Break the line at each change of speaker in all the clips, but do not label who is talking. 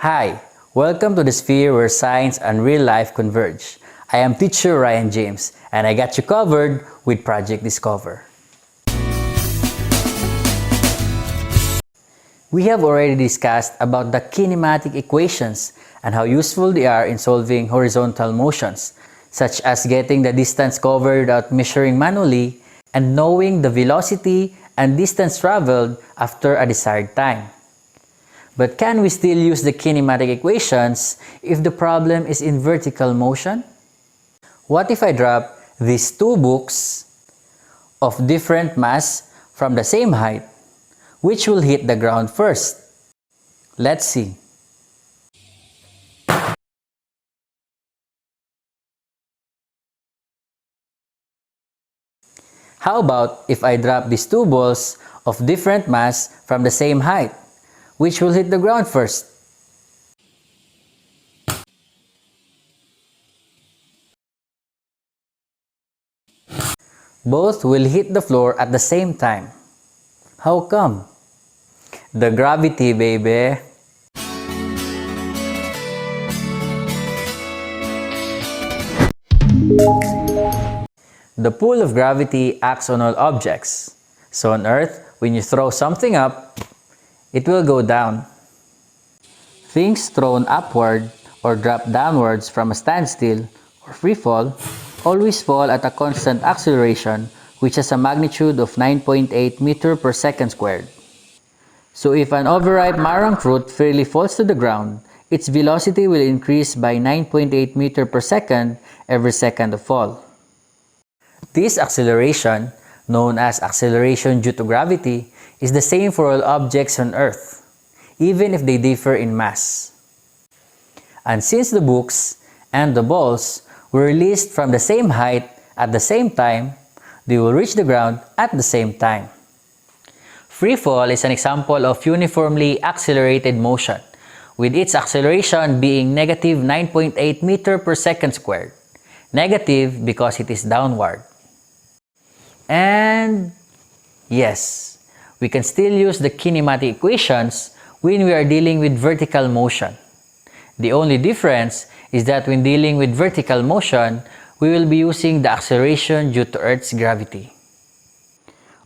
Hi, welcome to the sphere where science and real life converge. I am teacher Ryan James, and I got you covered with Project Discover. We have already discussed about the kinematic equations and how useful they are in solving horizontal motions, such as getting the distance covered without measuring manually and knowing the velocity and distance traveled after a desired time. But can we still use the kinematic equations if the problem is in vertical motion? What if I drop these two books of different mass from the same height? Which will hit the ground first? Let's see. How about if I drop these two balls of different mass from the same height? Which will hit the ground first? Both will hit the floor at the same time. How come? The gravity, baby! The pull of gravity acts on all objects. So on Earth, when you throw something up, it will go down. Things thrown upward or dropped downwards from a standstill or free fall always fall at a constant acceleration which has a magnitude of 9.8 meter per second squared. So if an overripe marang fruit fairly falls to the ground, its velocity will increase by 9.8 meter per second every second of fall. This acceleration, known as acceleration due to gravity, is the same for all objects on Earth, even if they differ in mass. And since the books and the balls were released from the same height at the same time, they will reach the ground at the same time. Free fall is an example of uniformly accelerated motion, with its acceleration being negative 9.8 meter per second squared. Negative because it is downward. And yes, we can still use the kinematic equations when we are dealing with vertical motion. The only difference is that when dealing with vertical motion, we will be using the acceleration due to Earth's gravity.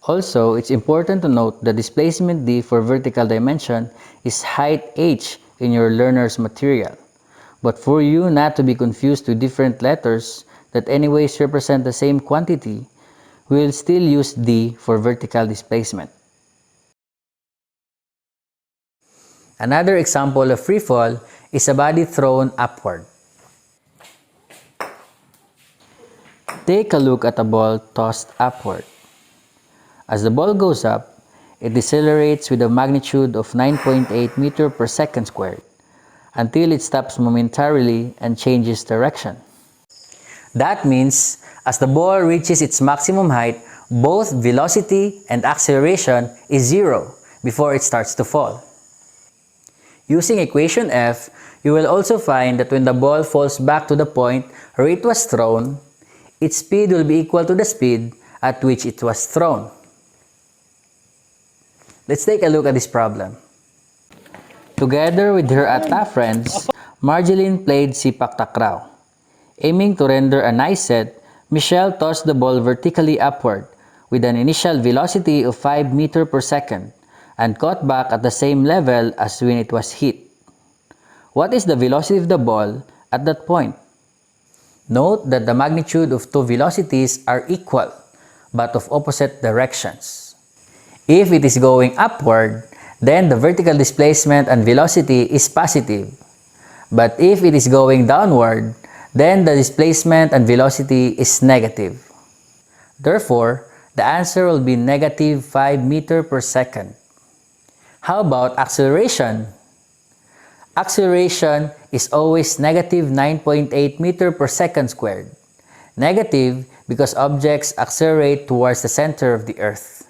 Also, it's important to note the displacement d for vertical dimension is height h in your learner's material. But for you not to be confused with different letters that anyways represent the same quantity, we will still use d for vertical displacement. Another example of free fall is a body thrown upward. Take a look at a ball tossed upward. As the ball goes up, it decelerates with a magnitude of 9.8 meter per second squared until it stops momentarily and changes direction. That means, as the ball reaches its maximum height, both velocity and acceleration is zero before it starts to fall. Using equation F, you will also find that when the ball falls back to the point where it was thrown, its speed will be equal to the speed at which it was thrown. Let's take a look at this problem. Together with her Atta friends, Marjeline played Sipak Takraw. Aiming to render a nice set, Michelle tossed the ball vertically upward with an initial velocity of 5 meter per second and caught back at the same level as when it was hit. What is the velocity of the ball at that point? Note that the magnitude of two velocities are equal, but of opposite directions. If it is going upward, then the vertical displacement and velocity is positive. But if it is going downward, then the displacement and velocity is negative. Therefore, the answer will be negative 5 meter per second. How about acceleration? Acceleration is always negative 9.8 meter per second squared. Negative because objects accelerate towards the center of the Earth.